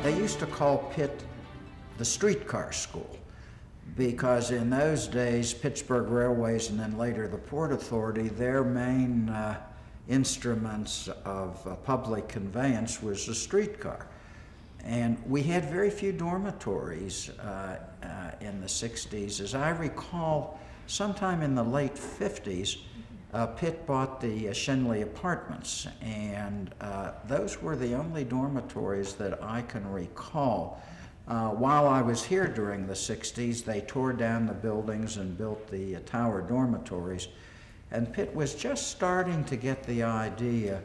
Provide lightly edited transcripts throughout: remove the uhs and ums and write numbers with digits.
They used to call Pitt the streetcar school, because in those days, Pittsburgh Railways and then later the Port Authority, their main instruments of public conveyance was the streetcar. And we had very few dormitories in the 60s. As I recall, sometime in the late 50s, Pitt bought the Schenley Apartments, and those were the only dormitories that I can recall. While I was here during the 60s, they tore down the buildings and built the tower dormitories, and Pitt was just starting to get the idea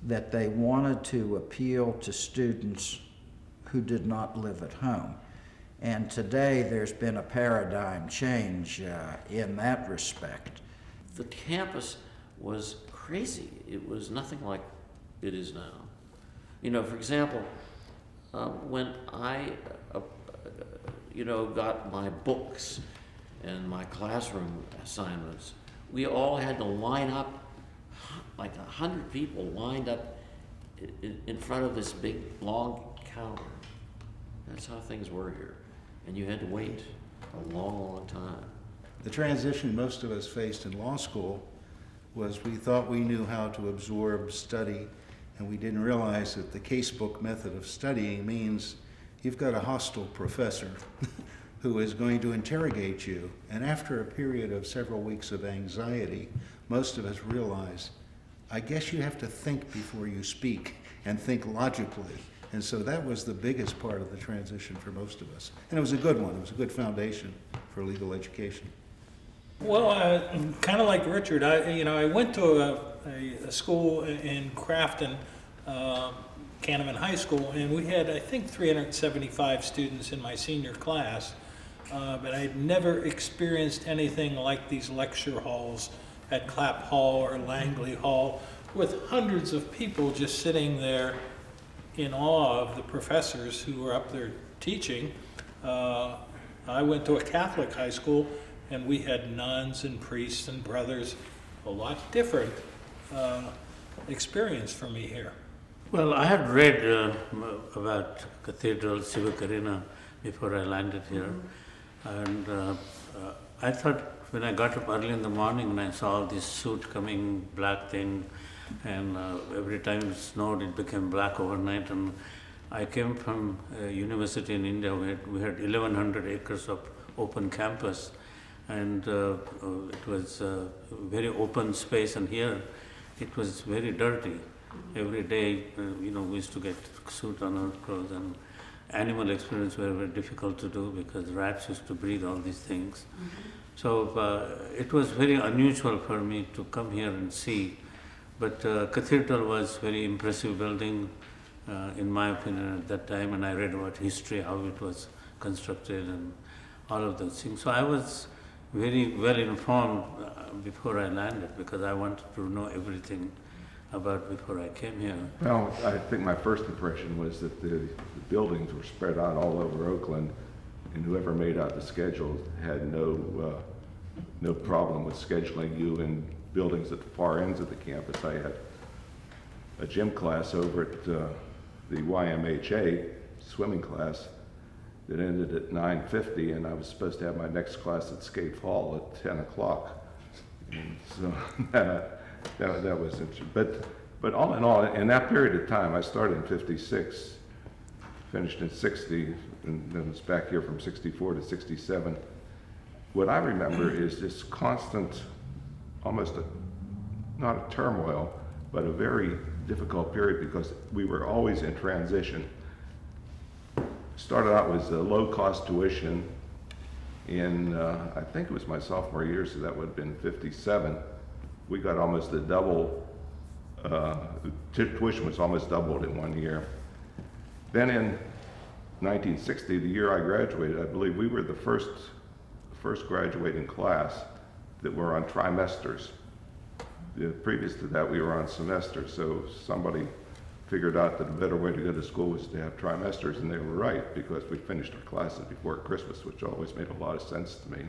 that they wanted to appeal to students who did not live at home. And today there's been a paradigm change in that respect. The campus was crazy. It was nothing like it is now. You know, for example, when I got my books and my classroom assignments, we all had to line up, like 100 people lined up in front of this big, long counter. That's how things were here. And you had to wait a long, long time. The transition most of us faced in law school was we thought we knew how to absorb, study, and we didn't realize that the casebook method of studying means you've got a hostile professor who is going to interrogate you. And after a period of several weeks of anxiety, most of us realize, I guess you have to think before you speak and think logically. And so that was the biggest part of the transition for most of us. And it was a good one. It was a good foundation for legal education. Well, kind of like Richard, I went to a school in Crafton, Canterman High School, and we had, I think, 375 students in my senior class, but I had never experienced anything like these lecture halls at Clapp Hall or Langley Hall, with hundreds of people just sitting there in awe of the professors who were up there teaching. I went to a Catholic high school, and we had nuns and priests and brothers, a lot different experience for me here. Well, I had read about Cathedral, Civic Arena before I landed here. And I thought when I got up early in the morning and I saw this suit coming, black thing, and every time it snowed, it became black overnight. And I came from a university in India. We had 1,100 acres of open campus, and it was a very open space. And here, it was very dirty. Every day, we used to get soot on our clothes, and animal experiments were very difficult to do because rats used to breathe all these things. So it was very unusual for me to come here and see. But Cathedral was very impressive building, in my opinion, at that time, and I read about history, how it was constructed and all of those things. So I was very well informed before I landed, because I wanted to know everything about before I came here. Well, I think my first impression was that the buildings were spread out all over Oakland, and whoever made out the schedule had no problem with scheduling you in buildings at the far ends of the campus. I had a gym class over at the YMHA, swimming class, that ended at 9:50, and I was supposed to have my next class at Scaife Hall at 10 o'clock. And so that was interesting. But all in all, in that period of time, I started in 56, finished in 60, and then was back here from 64 to 67. What I remember is this constant, almost not a turmoil, but a very difficult period, because we were always in transition. Started out with a low-cost tuition in, I think it was my sophomore year, so that would have been 57. We got almost a double, tuition was almost doubled in 1 year. Then in 1960, the year I graduated, I believe we were the first graduating class that were on trimesters. Previous to that, we were on semesters, so somebody figured out that a better way to go to school was to have trimesters, and they were right, because we finished our classes before Christmas, which always made a lot of sense to me.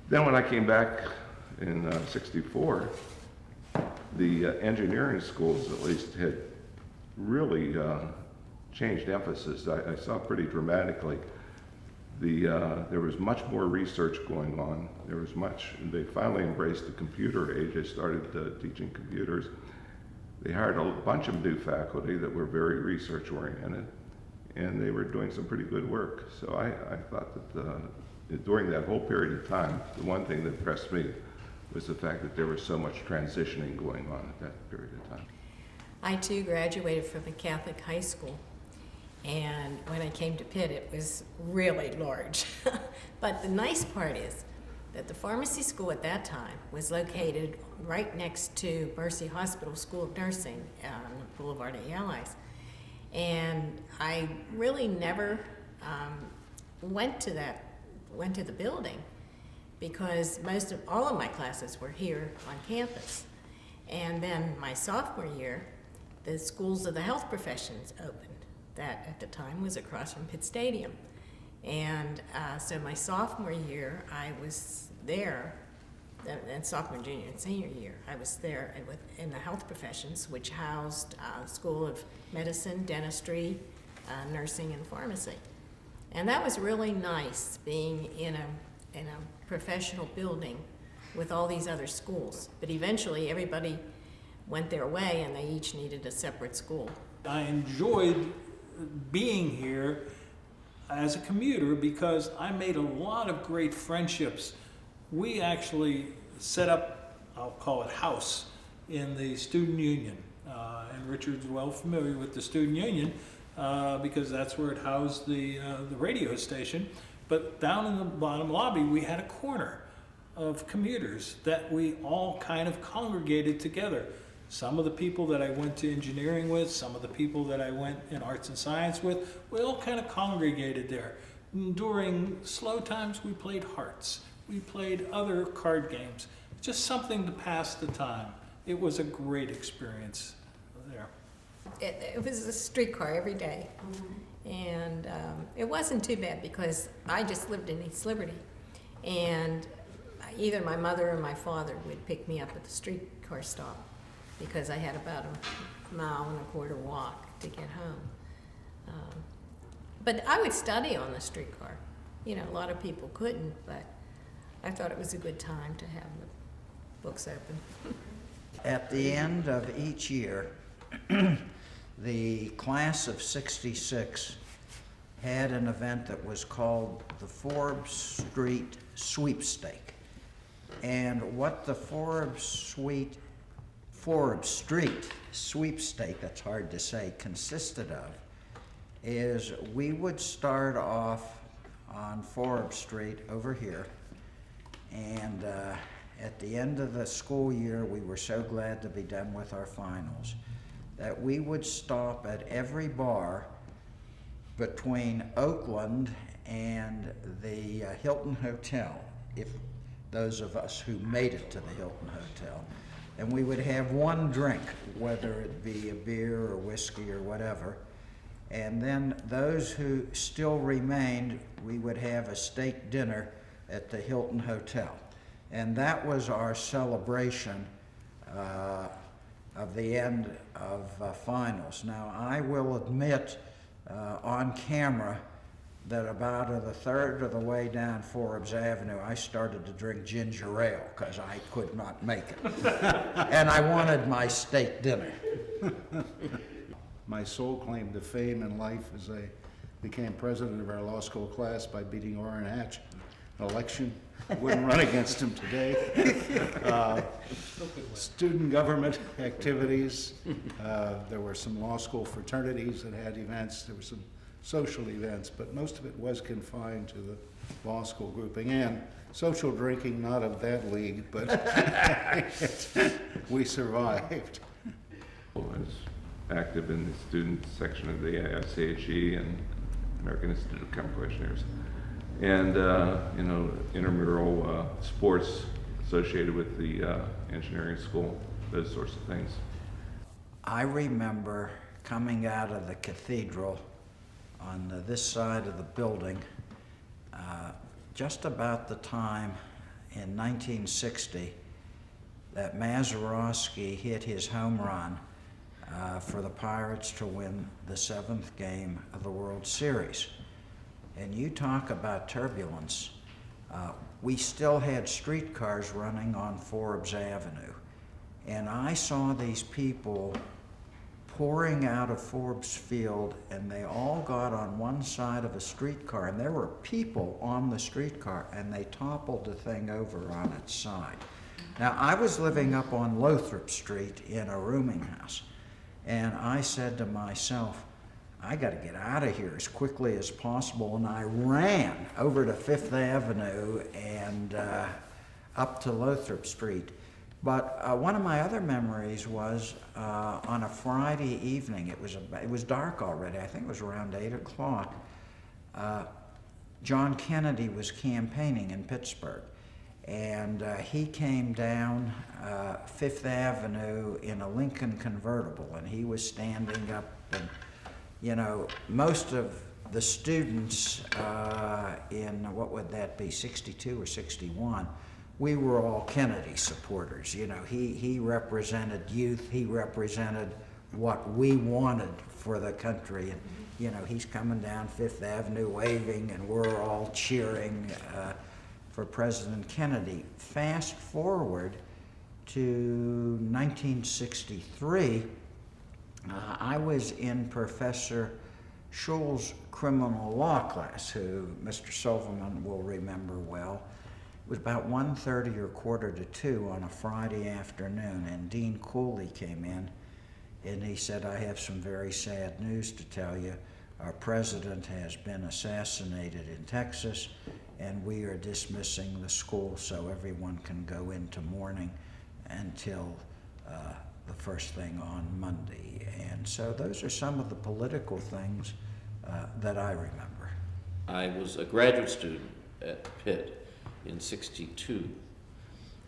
Then when I came back in 64, the engineering schools at least had really changed emphasis. I saw pretty dramatically. There was much more research going on. They finally embraced the computer age. They started teaching computers. They hired a bunch of new faculty that were very research oriented, and they were doing some pretty good work. So I thought that during that whole period of time, the one thing that impressed me was the fact that there was so much transitioning going on at that period of time. I too graduated from a Catholic high school, and when I came to Pitt, it was really large. But the nice part is that the pharmacy school at that time was located right next to Mercy Hospital School of Nursing on the Boulevard of the Allies. And I really never went to the building because all of my classes were here on campus. And then my sophomore year, the Schools of the Health Professions opened. That at the time was across from Pitt Stadium. And so my sophomore year, I was there, and sophomore, junior, and senior year, I was there in the health professions, which housed School of Medicine, Dentistry, Nursing, and Pharmacy. And that was really nice, being in a professional building with all these other schools. But eventually, everybody went their way, and they each needed a separate school. I enjoyed being here as a commuter because I made a lot of great friendships. We actually set up, I'll call it house, in the student union. And Richard's well familiar with the student union because that's where it housed the radio station. But down in the bottom lobby, we had a corner of commuters that we all kind of congregated together. Some of the people that I went to engineering with, some of the people that I went in arts and science with, we all kind of congregated there. During slow times, we played hearts. We played other card games. Just something to pass the time. It was a great experience there. It was a streetcar every day. And it wasn't too bad because I just lived in East Liberty. And either my mother or my father would pick me up at the streetcar stop because I had about a 1.25 mile walk to get home. But I would study on the streetcar. You know, a lot of people couldn't, but I thought it was a good time to have the books open. At the end of each year, the class of '66 had an event that was called the Forbes Street Sweepstake. And what the Forbes Street Sweepstake, that's hard to say, consisted of is we would start off on Forbes Street over here, and at the end of the school year, we were so glad to be done with our finals that we would stop at every bar between Oakland and the Hilton Hotel, if those of us who made it to the Hilton Hotel. And we would have one drink, whether it be a beer or whiskey or whatever. And then those who still remained, we would have a steak dinner at the Hilton Hotel. And that was our celebration of the end of finals. Now, I will admit on camera that about a third of the way down Forbes Avenue, I started to drink ginger ale because I could not make it. And I wanted my steak dinner. My sole claim to fame in life is I became president of our law school class by beating Orrin Hatch in an election. I wouldn't run against him today. Student government activities. There were some law school fraternities that had events. There were some social events, but most of it was confined to the law school grouping and social drinking, not of that league, but we survived. I was active in the student section of the AICHE and American Institute of Chemical Engineers. And, you know, intramural sports associated with the engineering school, those sorts of things. I remember coming out of the cathedral on this side of the building just about the time in 1960 that Mazeroski hit his home run for the Pirates to win the 7th game of the World Series. And you talk about turbulence. We still had streetcars running on Forbes Avenue. And I saw these people pouring out of Forbes Field, and they all got on one side of a streetcar, and there were people on the streetcar, and they toppled the thing over on its side. Now, I was living up on Lothrop Street in a rooming house, and I said to myself, I got to get out of here as quickly as possible, and I ran over to Fifth Avenue and up to Lothrop Street. But one of my other memories was on a Friday evening. It was dark already. I think it was around 8 o'clock. John Kennedy was campaigning in Pittsburgh, and he came down Fifth Avenue in a Lincoln convertible, and he was standing up. And you know, most of the students in what would that be, 62 or 61. We were all Kennedy supporters. You know, he represented youth. He represented what we wanted for the country. And, you know, he's coming down Fifth Avenue waving, and we're all cheering for President Kennedy. Fast forward to 1963, I was in Professor Schul's criminal law class, who Mr. Silverman will remember well. It was about 1:30 or 1:45 on a Friday afternoon, and Dean Cooley came in, and he said, I have some very sad news to tell you. Our president has been assassinated in Texas, and we are dismissing the school so everyone can go into mourning until the first thing on Monday. And so those are some of the political things that I remember. I was a graduate student at Pitt in '62,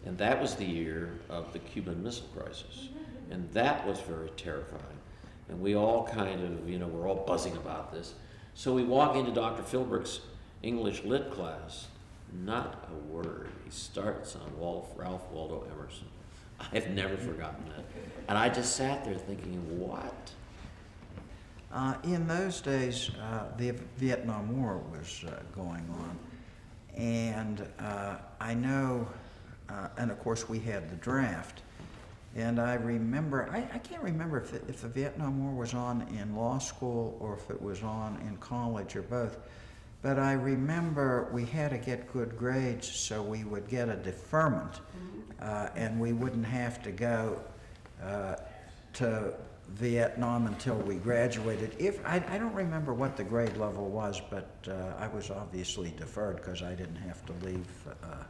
and that was the year of the Cuban Missile Crisis, and that was very terrifying. And we all kind of, you know, we're all buzzing about this. So we walk into Dr. Philbrick's English Lit class, not a word. He starts on Ralph Waldo Emerson. I've never forgotten that. And I just sat there thinking, what? In those days, the Vietnam War was going on. And I know, and of course we had the draft. And I remember, I can't remember if the Vietnam War was on in law school or if it was on in college or both. But I remember we had to get good grades so we would get a deferment, and we wouldn't have to go to Vietnam until we graduated. I don't remember what the grade level was, but I was obviously deferred because I didn't have to leave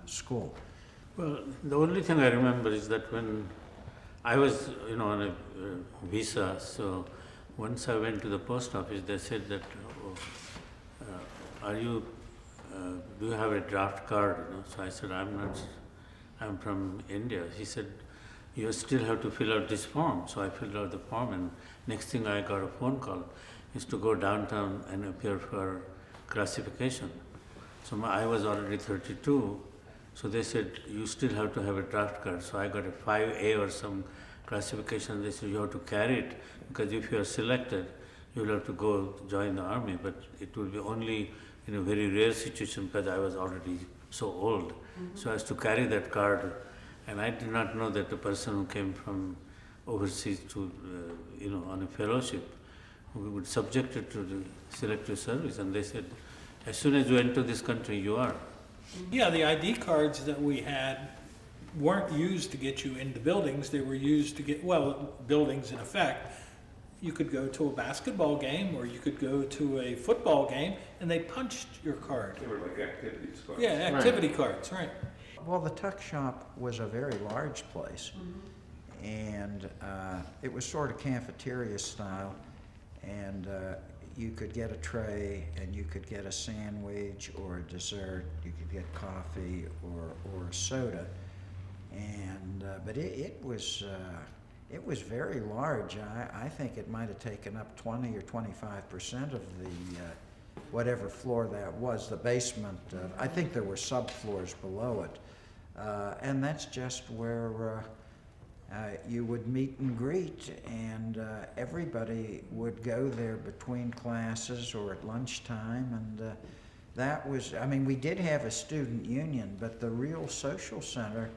school. Well, the only thing I remember is that when I was, you know, on a visa, so once I went to the post office, they said that, do you have a draft card? You know? So I said, I'm from India. He said, you still have to fill out this form. So I filled out the form, and next thing I got a phone call is to go downtown and appear for classification. So I was already 32, so they said, you still have to have a draft card. So I got a 5A or some classification. They said, you have to carry it, because if you are selected, you will have to go join the army, but it will be only in a very rare situation, because I was already so old. So I was to carry that card, and I did not know that the person who came from overseas to, you know, on a fellowship, we would subject it to the selective service, and they said, as soon as you enter this country, you are. Yeah, the ID cards that we had weren't used to get you into buildings. They were used to get, well, buildings in effect. You could go to a basketball game, or you could go to a football game, and they punched your card. They were like activities cards. Yeah, activity cards, right. Well, the tuck shop was a very large place, and it was sort of cafeteria style, and you could get a tray, and you could get a sandwich or a dessert, you could get coffee or a soda, and but it was very large. I think it might have taken up 20 or 25% of the whatever floor that was, the basement. I think there were subfloors below it. And that's just where you would meet and greet, and everybody would go there between classes or at lunchtime, and that was, I mean, we did have a student union, but the real social center,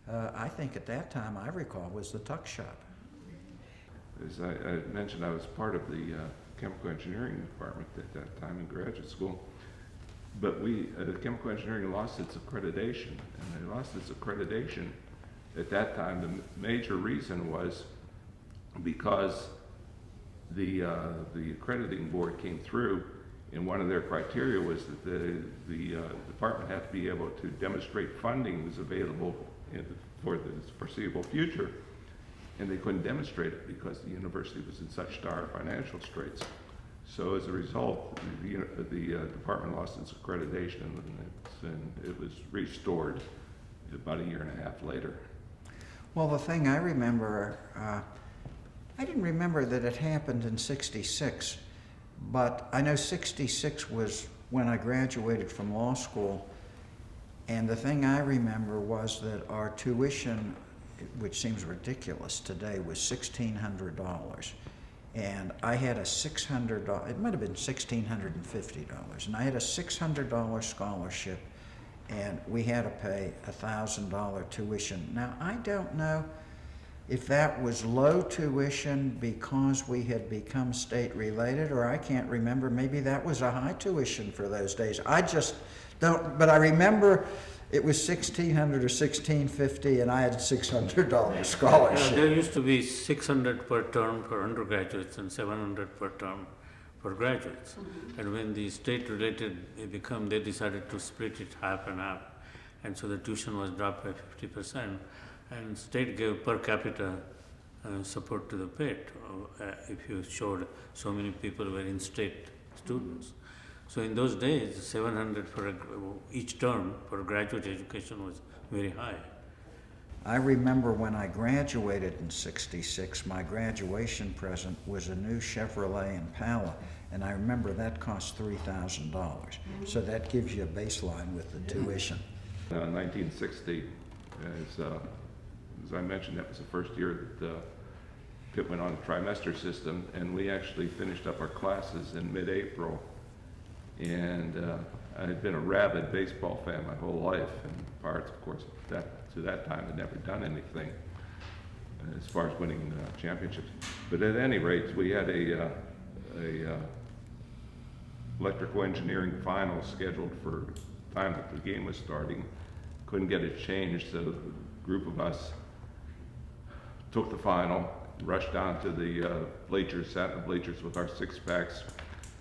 I think at that time, I recall, was the tuck shop. As I mentioned, I was part of the chemical engineering department at that time in graduate school. But chemical engineering lost its accreditation, and they lost its accreditation at that time. The major reason was because the accrediting board came through, and one of their criteria was that the department had to be able to demonstrate funding was available for the foreseeable future, and they couldn't demonstrate it because the university was in such dire financial straits. So as a result, the department lost its accreditation, and it was restored about a year and a half later. Well, the thing I remember, I didn't remember that it happened in '66, but I know '66 was when I graduated from law school, and the thing I remember was that our tuition, which seems ridiculous today, was $1,600. And I had a $600, it might have been $1,650, and I had a $600 scholarship, and we had to pay $1,000 tuition. Now, I don't know if that was low tuition because we had become state related, or I can't remember, maybe that was a high tuition for those days. I just don't, but I remember it was $1,600 or $1,650, and I had $600 scholarship. There used to be 600 per term for undergraduates and 700 per term for graduates. And when the state-related they decided to split it half and half, and so the tuition was dropped by 50%, and state gave per capita support to the PIT if you showed so many people were in-state students. So in those days, 700 for each term for graduate education was very high. I remember when I graduated in '66, my graduation present was a new Chevrolet Impala, and I remember that cost $3,000. So that gives you a baseline with the tuition. 1960, as I mentioned, that was the first year that Pitt went on the trimester system, and we actually finished up our classes in mid-April. And I had been a rabid baseball fan my whole life, and Pirates, of course, to that time had never done anything as far as winning championships. But at any rate, we had a electrical engineering final scheduled for time that the game was starting. Couldn't get it changed, so a group of us took the final, rushed down to the bleachers, sat in the bleachers with our six-packs.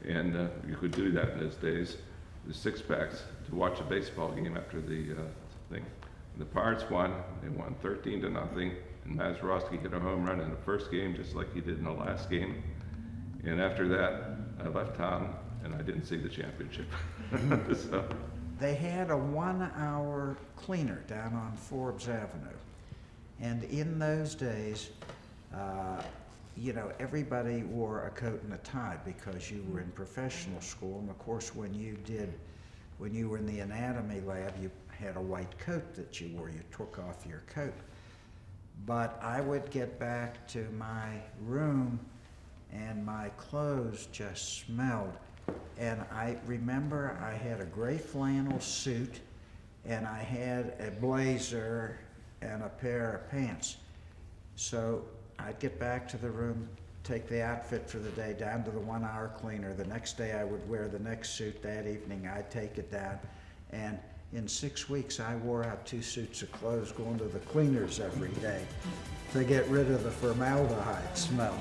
And you could do that in those days, the six-packs, to watch a baseball game after the thing. And the Pirates won. They won 13-0, and Mazeroski hit a home run in the first game just like he did in the last game. And after that, I left town, and I didn't see the championship. So. They had a 1-hour cleaner down on Forbes Avenue. And in those days, you know, everybody wore a coat and a tie because you were in professional school. And of course, when you were in the anatomy lab, you had a white coat that you wore. You took off your coat. But I would get back to my room and my clothes just smelled. And I remember I had a gray flannel suit, and I had a blazer and a pair of pants. So I'd get back to the room, take the outfit for the day down to the 1-hour cleaner. The next day I would wear the next suit. That evening I'd take it down. And in 6 weeks I wore out 2 suits of clothes going to the cleaners every day to get rid of the formaldehyde smell.